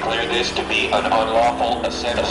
declare this to be an unlawful assembly.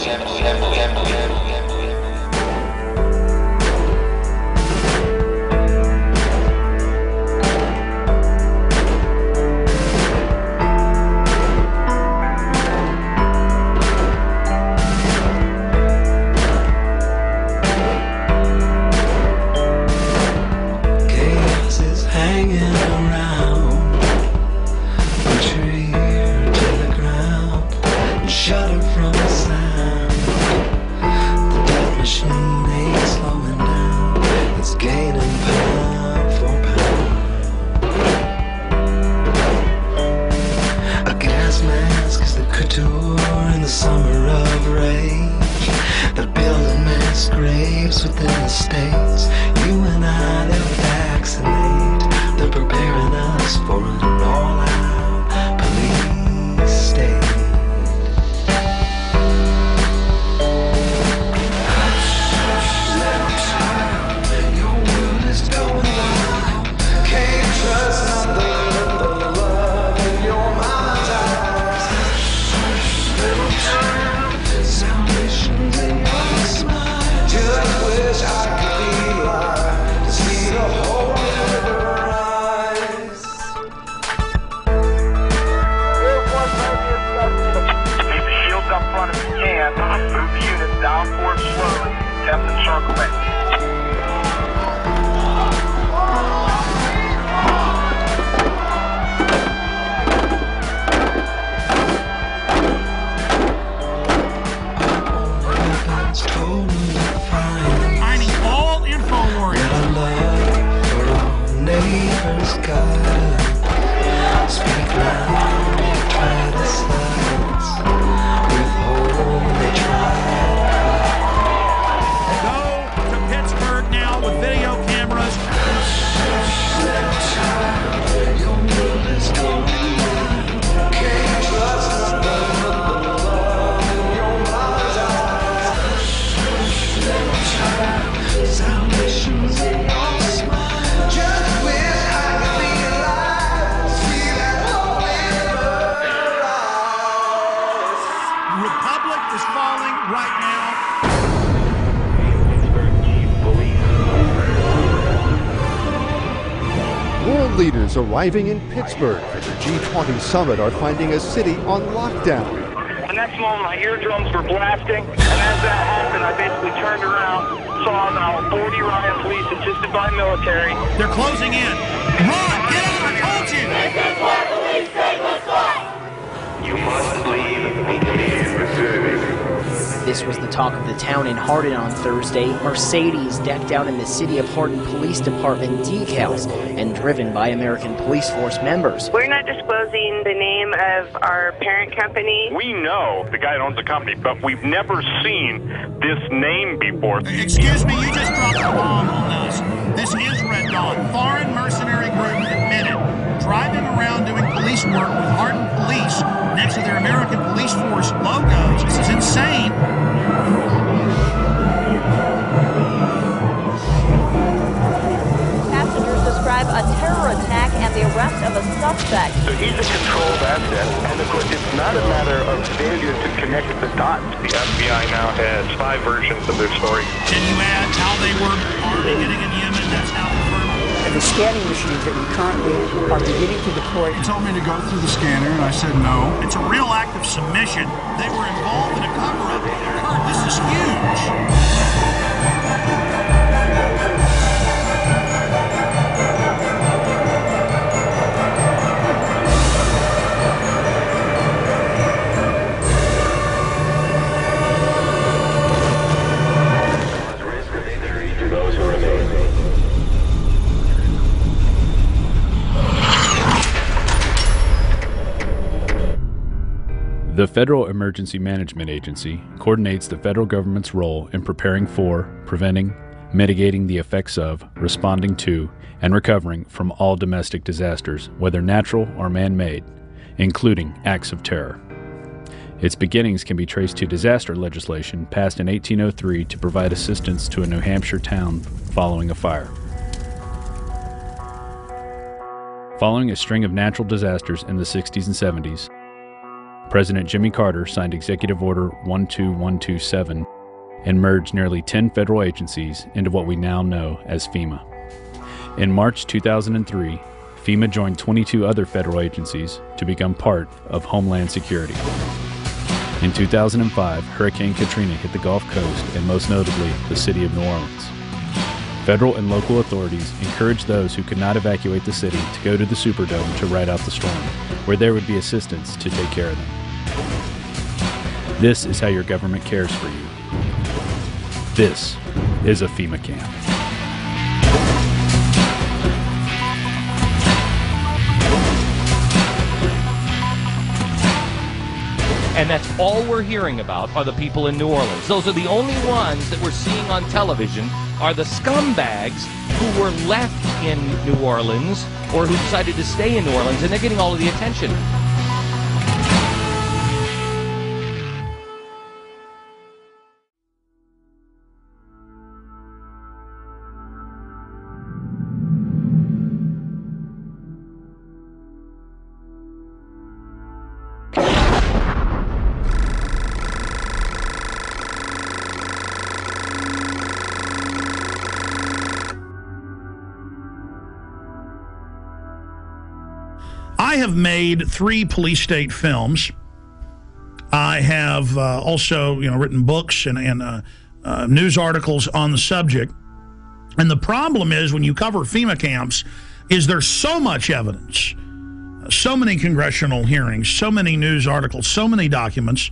Within the states, you and I, they'll vaccinate. They're preparing us for an all-out police state. Your world is going wild. Can't trust nothing but the love in your mama's eyes. Little time, salvation's in your smile. Just wish I could be alive to see the whole river rise. Keep the shields up front if you can. Move the units down forward slowly. Attempt encirclement. Neighbors gotta speak loud, they try to silence, withhold, they try to go to Pittsburgh now with video cameras. Your world is going wild. Can't trust nothing but the love in your mama's eyes. Little child, salvation's in your smile. Republic is falling right now. World leaders arriving in Pittsburgh for the G20 summit are finding a city on lockdown. The next moment, my eardrums were blasting, and as that happened, I basically turned around, saw now 40 riot police assisted by military. They're closing in. Run! Get out! I told you! This is what police say looks like! You must leave immediately. This was the talk of the town in Hardin on Thursday. Mercedes decked out in the City of Hardin Police Department decals and driven by American Police Force members. We're not disclosing the name of our parent company. We know the guy that owns the company, but we've never seen this name before. Excuse me, you just dropped a bomb on us. This is Red Dawn. Foreign mercenary group admitted driving around doing police work with Hardin Police next to their American Police Force logos. This is insane. Passengers describe a terror attack and the arrest of a suspect. So he's a controlled asset, and of course it's not a matter of failure to connect the dots. The FBI now has 5 versions of their story. Can you add how they were already getting in Yemen? That's now confirmed. The scanning machines that we currently are beginning to deploy. He told me to go through the scanner, and I said no. It's a real act of submission. They were involved in a cover-up. Kurt, this is huge. The Federal Emergency Management Agency coordinates the federal government's role in preparing for, preventing, mitigating the effects of, responding to, and recovering from all domestic disasters, whether natural or man-made, including acts of terror. Its beginnings can be traced to disaster legislation passed in 1803 to provide assistance to a New Hampshire town following a fire. Following a string of natural disasters in the 60s and 70s, President Jimmy Carter signed Executive Order 12127 and merged nearly 10 federal agencies into what we now know as FEMA. In March 2003, FEMA joined 22 other federal agencies to become part of Homeland Security. In 2005, Hurricane Katrina hit the Gulf Coast and most notably the city of New Orleans. Federal and local authorities encouraged those who could not evacuate the city to go to the Superdome to ride out the storm, where there would be assistance to take care of them. This is how your government cares for you. This is a FEMA camp. And that's all we're hearing about are the people in New Orleans. Those are the only ones that we're seeing on television are the scumbags who were left in New Orleans or who decided to stay in New Orleans, and they're getting all of the attention. I have made 3 police state films. I have also, written books and news articles on the subject. And the problem is when you cover FEMA camps is there's so much evidence, so many congressional hearings, so many news articles, so many documents.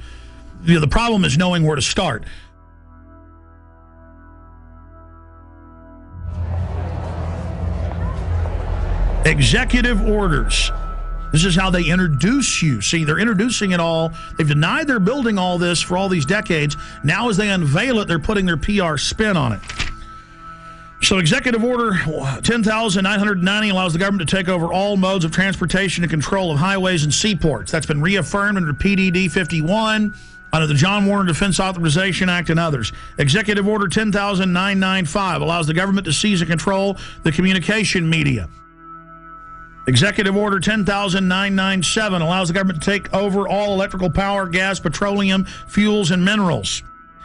The problem is knowing where to start. Executive orders. This is how they introduce you. See, they're introducing it all. They've denied they're building all this for all these decades. Now as they unveil it, they're putting their PR spin on it. So Executive Order 10,990 allows the government to take over all modes of transportation and control of highways and seaports. That's been reaffirmed under PDD 51, under the John Warner Defense Authorization Act and others. Executive Order 10,995 allows the government to seize and control the communication media. Executive Order 10,997 allows the government to take over all electrical power, gas, petroleum, fuels, and minerals.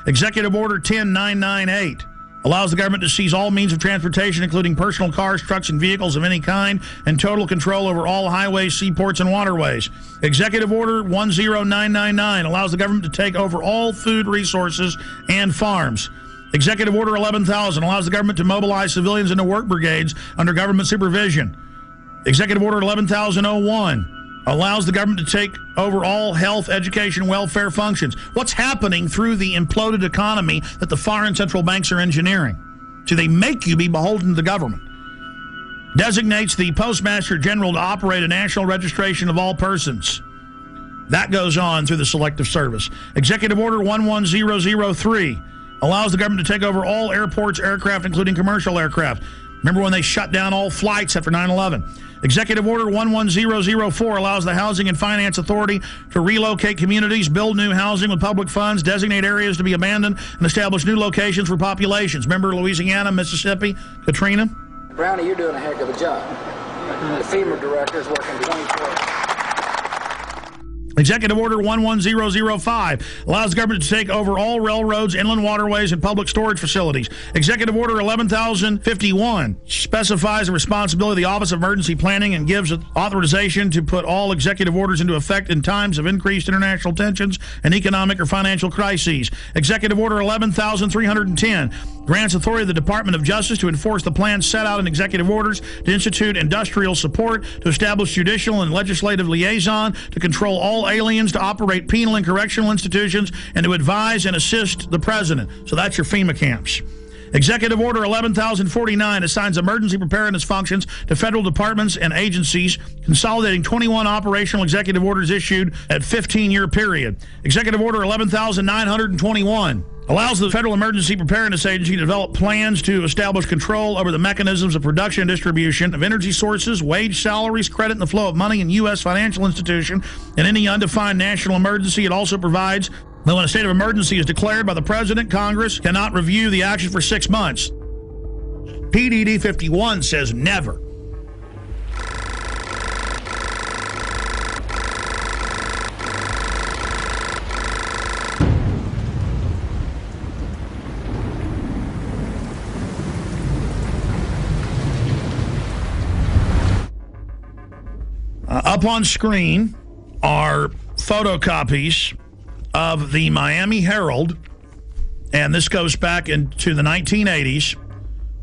Executive Order 10,998 allows the government to seize all means of transportation, including personal cars, trucks, and vehicles of any kind, and total control over all highways, seaports, and waterways. Executive Order 10999 allows the government to take over all food resources and farms. Executive Order 11,000 allows the government to mobilize civilians into work brigades under government supervision. Executive Order 11,001 allows the government to take over all health, education, welfare functions. What's happening through the imploded economy that the foreign central banks are engineering? So they make you be beholden to the government. Designates the Postmaster General to operate a national registration of all persons. That goes on through the Selective Service. Executive Order 11003 allows the government to take over all airports, aircraft, including commercial aircraft. Remember when they shut down all flights after 9/11? Executive Order 11004 allows the Housing and Finance Authority to relocate communities, build new housing with public funds, designate areas to be abandoned, and establish new locations for populations. Remember Louisiana, Mississippi, Katrina? Brownie, you're doing a heck of a job. The FEMA director is working 24 hours. Executive Order 11005 allows the government to take over all railroads, inland waterways, and public storage facilities. Executive Order 11,051 specifies the responsibility of the Office of Emergency Planning and gives authorization to put all executive orders into effect in times of increased international tensions and economic or financial crises. Executive Order 11,310 grants authority to the Department of Justice to enforce the plans set out in executive orders, to institute industrial support, to establish judicial and legislative liaison, to control all aliens, to operate penal and correctional institutions, and to advise and assist the president. So that's your FEMA camps. Executive Order 11,049 assigns emergency preparedness functions to federal departments and agencies, consolidating 21 operational executive orders issued at 15-year period. Executive Order 11,921 allows the Federal Emergency Preparedness Agency to develop plans to establish control over the mechanisms of production and distribution of energy sources, wage salaries, credit, and the flow of money in U.S. financial institution in any undefined national emergency. It also provides that when a state of emergency is declared by the President, Congress cannot review the action for 6 months. PDD 51 says never. Up on screen are photocopies of the Miami Herald, and this goes back into the 1980s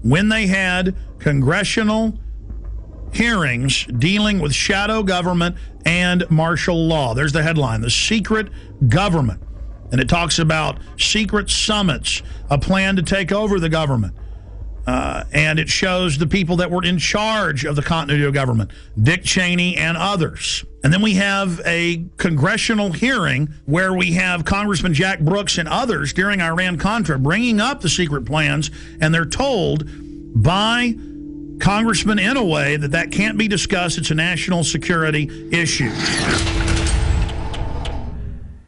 when they had congressional hearings dealing with shadow government and martial law. There's the headline, The Secret Government. And it talks about secret summits, a plan to take over the government. And it shows the people that were in charge of the continuity of government, Dick Cheney and others. And then we have a congressional hearing where we have Congressman Jack Brooks and others during Iran-Contra bringing up the secret plans, and they're told by Congressman Inouye that that can't be discussed. It's a national security issue.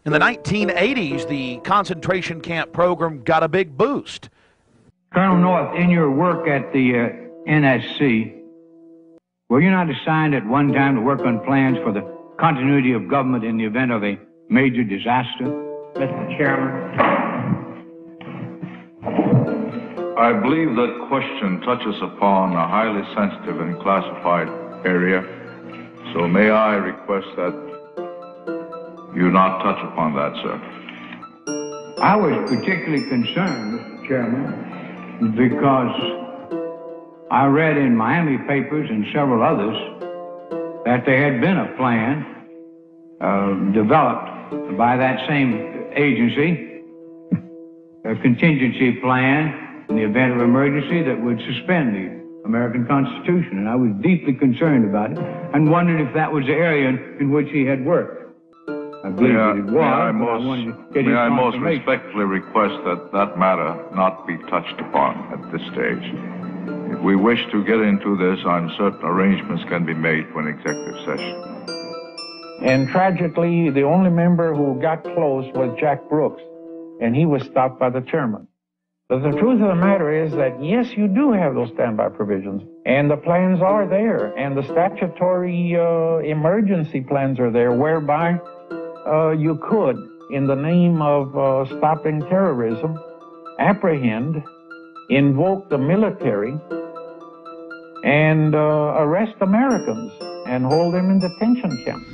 In the 1980s, the concentration camp program got a big boost. Colonel North, in your work at the NSC, were you not assigned at one time to work on plans for the continuity of government in the event of a major disaster? Mr. Chairman. I believe that question touches upon a highly sensitive and classified area, so may I request that you not touch upon that, sir. I was particularly concerned, Mr. Chairman, because I read in Miami papers and several others that there had been a plan developed by that same agency, a contingency plan in the event of emergency that would suspend the American Constitution. And I was deeply concerned about it and wondered if that was the area in which he had worked. I believe that it was. May I most respectfully request that that matter not be touched upon at this stage. If we wish to get into this, I'm certain arrangements can be made for an executive session. And tragically, the only member who got close was Jack Brooks, and he was stopped by the chairman. But the truth of the matter is that, yes, you do have those standby provisions, and the plans are there, and the statutory emergency plans are there, whereby you could, in the name of stopping terrorism, apprehend, invoke the military, and arrest Americans and hold them in detention camps.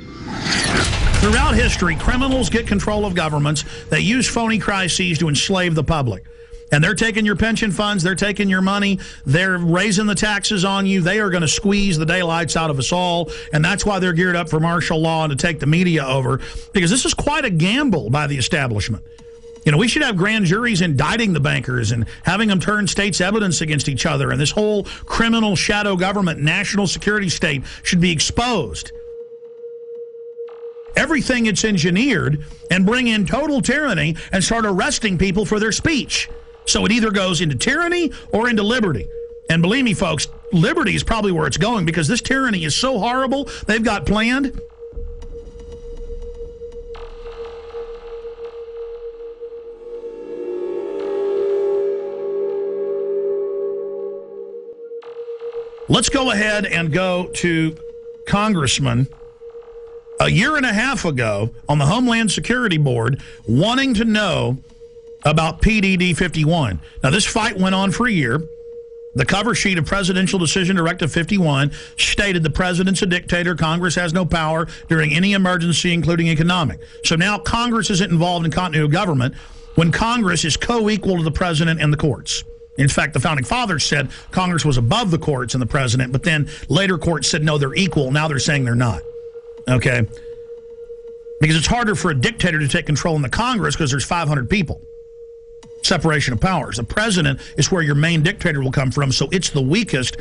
Throughout history, criminals get control of governments. They use phony crises to enslave the public. And they're taking your pension funds, they're taking your money, they're raising the taxes on you, they are going to squeeze the daylights out of us all, and that's why they're geared up for martial law and to take the media over, because this is quite a gamble by the establishment. You know, we should have grand juries indicting the bankers and having them turn states' evidence against each other, and this whole criminal shadow government, national security state should be exposed. Everything it's engineered, and bring in total tyranny and start arresting people for their speech. So it either goes into tyranny or into liberty. And believe me, folks, liberty is probably where it's going, because this tyranny is so horrible they've got planned. Let's go ahead and go to Congressman a year and a half ago on the Homeland Security Board wanting to know about PDD 51. Now, this fight went on for a year. The cover sheet of Presidential Decision Directive 51 stated the president's a dictator. Congress has no power during any emergency, including economic. So now Congress isn't involved in continuity of government when Congress is co-equal to the president and the courts. In fact, the Founding Fathers said Congress was above the courts and the president, but then later courts said, no, they're equal. Now they're saying they're not. Okay? Because it's harder for a dictator to take control in the Congress because there's 500 people. Separation of powers. The president is where your main dictator will come from, so it's the weakest